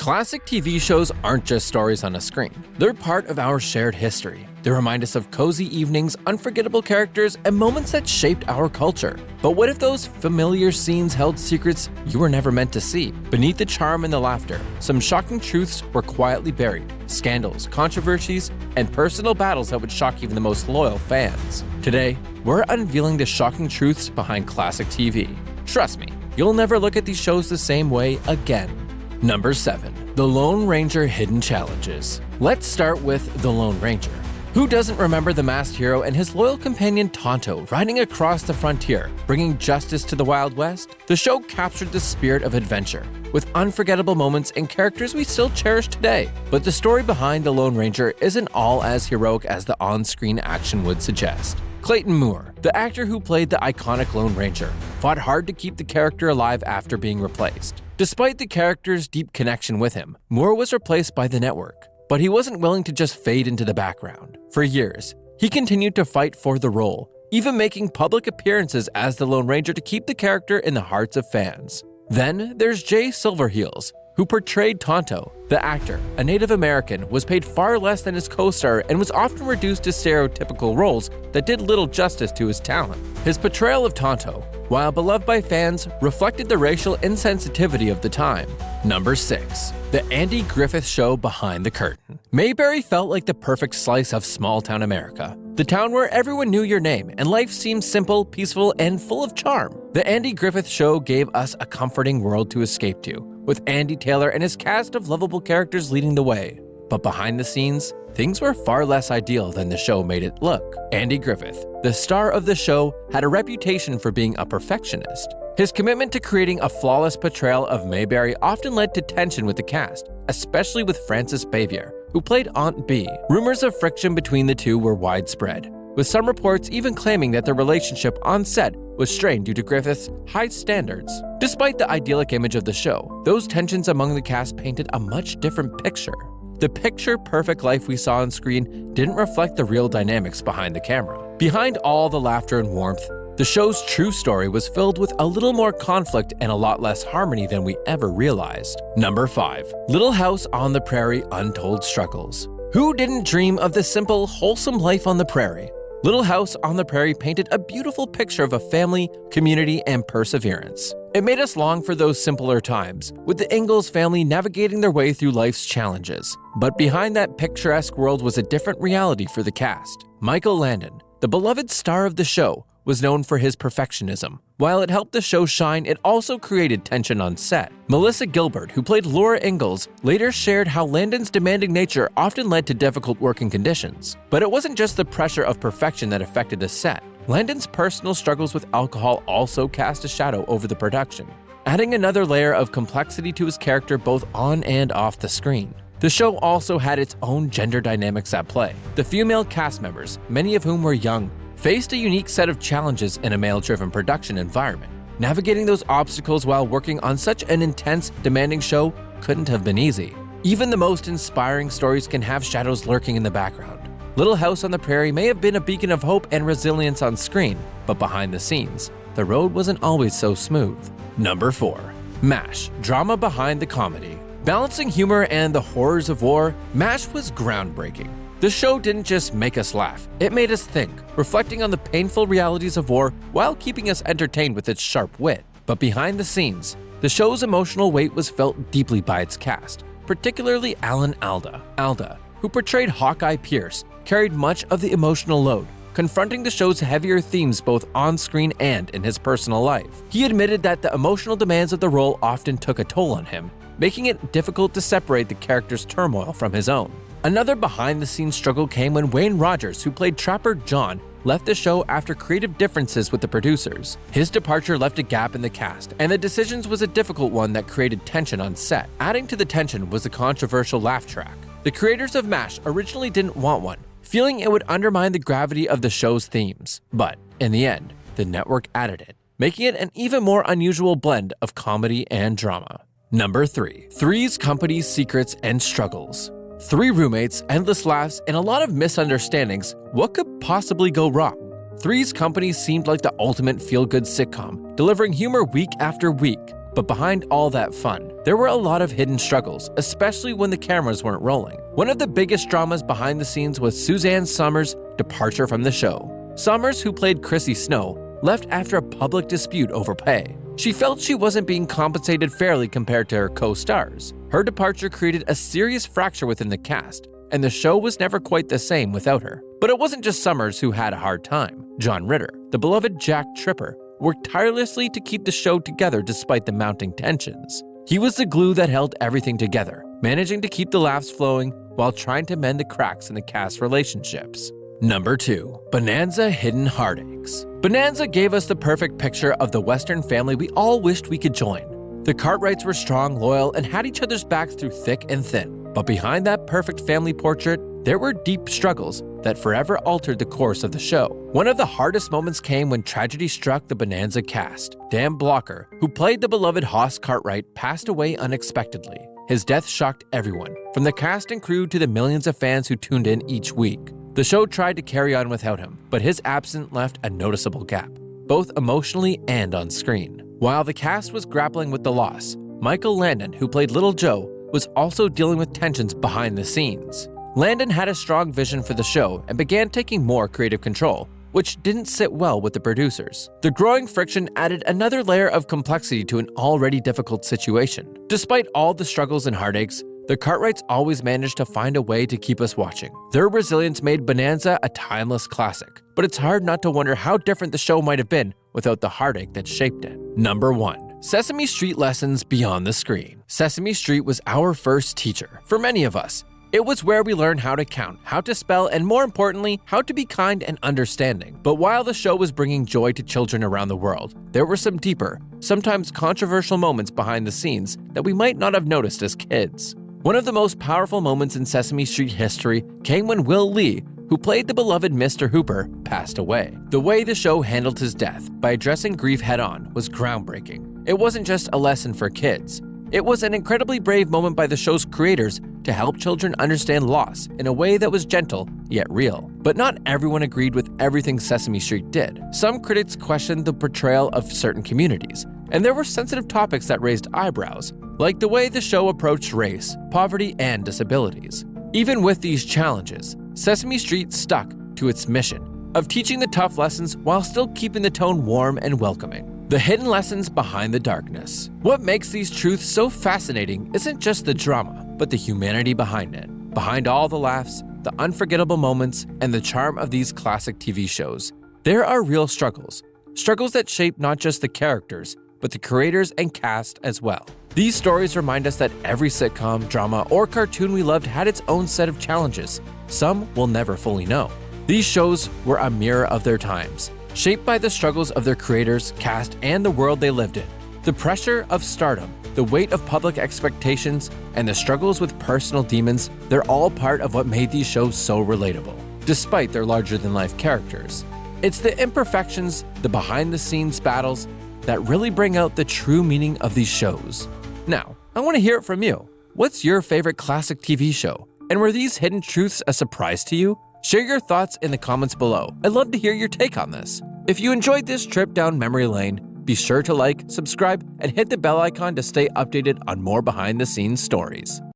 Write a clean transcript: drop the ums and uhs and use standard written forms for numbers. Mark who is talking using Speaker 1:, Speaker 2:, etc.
Speaker 1: Classic TV shows aren't just stories on a screen. They're part of our shared history. They remind us of cozy evenings, unforgettable characters, and moments that shaped our culture. But what if those familiar scenes held secrets you were never meant to see? Beneath the charm and the laughter, some shocking truths were quietly buried. Scandals, controversies, and personal battles that would shock even the most loyal fans. Today, we're unveiling the shocking truths behind classic TV. Trust me, you'll never look at these shows the same way again. Number 7. The Lone Ranger Hidden Challenges. Let's start with The Lone Ranger. Who doesn't remember the masked hero and his loyal companion Tonto riding across the frontier, bringing justice to the Wild West? The show captured the spirit of adventure, with unforgettable moments and characters we still cherish today. But the story behind the Lone Ranger isn't all as heroic as the on-screen action would suggest. Clayton Moore, the actor who played the iconic Lone Ranger, fought hard to keep the character alive after being replaced. Despite the character's deep connection with him, Moore was replaced by the network. But he wasn't willing to just fade into the background. For years, he continued to fight for the role, even making public appearances as the Lone Ranger to keep the character in the hearts of fans. Then there's Jay Silverheels, who portrayed Tonto. The actor, a Native American, was paid far less than his co-star and was often reduced to stereotypical roles that did little justice to his talent. His portrayal of Tonto, while beloved by fans, reflected the racial insensitivity of the time. Number 6. The Andy Griffith Show Behind the Curtain. Mayberry felt like the perfect slice of small-town America. The town where everyone knew your name and life seemed simple, peaceful, and full of charm. The Andy Griffith Show gave us a comforting world to escape to, with Andy Taylor and his cast of lovable characters leading the way. But behind the scenes, things were far less ideal than the show made it look. Andy Griffith, the star of the show, had a reputation for being a perfectionist. His commitment to creating a flawless portrayal of Mayberry often led to tension with the cast, especially with Frances Bavier, who played Aunt Bee. Rumors of friction between the two were widespread, with some reports even claiming that their relationship on set was strained due to Griffith's high standards. Despite the idyllic image of the show, those tensions among the cast painted a much different picture. The picture-perfect life we saw on screen didn't reflect the real dynamics behind the camera. Behind all the laughter and warmth, the show's true story was filled with a little more conflict and a lot less harmony than we ever realized. Number 5. Little House on the Prairie Untold Struggles. Who didn't dream of the simple, wholesome life on the prairie? Little House on the Prairie painted a beautiful picture of a family, community, and perseverance. It made us long for those simpler times, with the Ingalls family navigating their way through life's challenges. But behind that picturesque world was a different reality for the cast. Michael Landon, the beloved star of the show, was known for his perfectionism. While it helped the show shine, it also created tension on set. Melissa Gilbert, who played Laura Ingalls, later shared how Landon's demanding nature often led to difficult working conditions. But it wasn't just the pressure of perfection that affected the set. Landon's personal struggles with alcohol also cast a shadow over the production, adding another layer of complexity to his character both on and off the screen. The show also had its own gender dynamics at play. The female cast members, many of whom were young, faced a unique set of challenges in a male-driven production environment. Navigating those obstacles while working on such an intense, demanding show couldn't have been easy. Even the most inspiring stories can have shadows lurking in the background. Little House on the Prairie may have been a beacon of hope and resilience on screen, but behind the scenes, the road wasn't always so smooth. Number 4. MASH, drama behind the comedy. Balancing humor and the horrors of war, MASH was groundbreaking. The show didn't just make us laugh, it made us think, reflecting on the painful realities of war while keeping us entertained with its sharp wit. But behind the scenes, the show's emotional weight was felt deeply by its cast, particularly Alan Alda. Alda, who portrayed Hawkeye Pierce, carried much of the emotional load, confronting the show's heavier themes both on-screen and in his personal life. He admitted that the emotional demands of the role often took a toll on him, making it difficult to separate the character's turmoil from his own. Another behind-the-scenes struggle came when Wayne Rogers, who played Trapper John, left the show after creative differences with the producers. His departure left a gap in the cast, and the decisions was a difficult one that created tension on set. Adding to the tension was the controversial laugh track. The creators of MASH originally didn't want one, feeling it would undermine the gravity of the show's themes. But in the end, the network added it, making it an even more unusual blend of comedy and drama. Number 3. Three's Company's Secrets and Struggles. 3 roommates, endless laughs, and a lot of misunderstandings. What could possibly go wrong? Three's Company seemed like the ultimate feel-good sitcom, delivering humor week after week. But behind all that fun, there were a lot of hidden struggles, especially when the cameras weren't rolling. One of the biggest dramas behind the scenes was Suzanne Somers' departure from the show. Somers, who played Chrissy Snow, left after a public dispute over pay. She felt she wasn't being compensated fairly compared to her co-stars. Her departure created a serious fracture within the cast, and the show was never quite the same without her. But it wasn't just Somers who had a hard time. John Ritter, the beloved Jack Tripper, worked tirelessly to keep the show together despite the mounting tensions. He was the glue that held everything together, managing to keep the laughs flowing while trying to mend the cracks in the cast relationships. Number 2. Bonanza Hidden Heartaches. Bonanza gave us the perfect picture of the Western family we all wished we could join. The Cartwrights were strong, loyal, and had each other's backs through thick and thin. But behind that perfect family portrait, there were deep struggles that forever altered the course of the show. One of the hardest moments came when tragedy struck the Bonanza cast. Dan Blocker, who played the beloved Hoss Cartwright, passed away unexpectedly. His death shocked everyone, from the cast and crew to the millions of fans who tuned in each week. The show tried to carry on without him, but his absence left a noticeable gap, both emotionally and on screen. While the cast was grappling with the loss, Michael Landon, who played Little Joe, was also dealing with tensions behind the scenes. Landon had a strong vision for the show and began taking more creative control, which didn't sit well with the producers. The growing friction added another layer of complexity to an already difficult situation. Despite all the struggles and heartaches, the Cartwrights always managed to find a way to keep us watching. Their resilience made Bonanza a timeless classic, but it's hard not to wonder how different the show might have been without the heartache that shaped it. Number 1. Sesame Street Lessons Beyond the Screen. Sesame Street was our first teacher. For many of us, it was where we learned how to count, how to spell, and more importantly, how to be kind and understanding. But while the show was bringing joy to children around the world, there were some deeper, sometimes controversial moments behind the scenes that we might not have noticed as kids. One of the most powerful moments in Sesame Street history came when Will Lee, who played the beloved Mr. Hooper, passed away. The way the show handled his death, by addressing grief head-on, was groundbreaking. It wasn't just a lesson for kids. It was an incredibly brave moment by the show's creators to help children understand loss in a way that was gentle yet real. But not everyone agreed with everything Sesame Street did. Some critics questioned the portrayal of certain communities, and there were sensitive topics that raised eyebrows, like the way the show approached race, poverty, and disabilities. Even with these challenges, Sesame Street stuck to its mission of teaching the tough lessons while still keeping the tone warm and welcoming. The hidden lessons behind the darkness. What makes these truths so fascinating isn't just the drama, but the humanity behind it. Behind all the laughs, the unforgettable moments, and the charm of these classic TV shows, there are real struggles. Struggles that shape not just the characters, but the creators and cast as well. These stories remind us that every sitcom, drama, or cartoon we loved had its own set of challenges. Some we'll never fully know. These shows were a mirror of their times, shaped by the struggles of their creators, cast, and the world they lived in. The pressure of stardom, the weight of public expectations, and the struggles with personal demons, they're all part of what made these shows so relatable, despite their larger-than-life characters. It's the imperfections, the behind-the-scenes battles, that really bring out the true meaning of these shows. Now, I want to hear it from you. What's your favorite classic TV show? And were these hidden truths a surprise to you? Share your thoughts in the comments below. I'd love to hear your take on this. If you enjoyed this trip down memory lane, be sure to like, subscribe, and hit the bell icon to stay updated on more behind-the-scenes stories.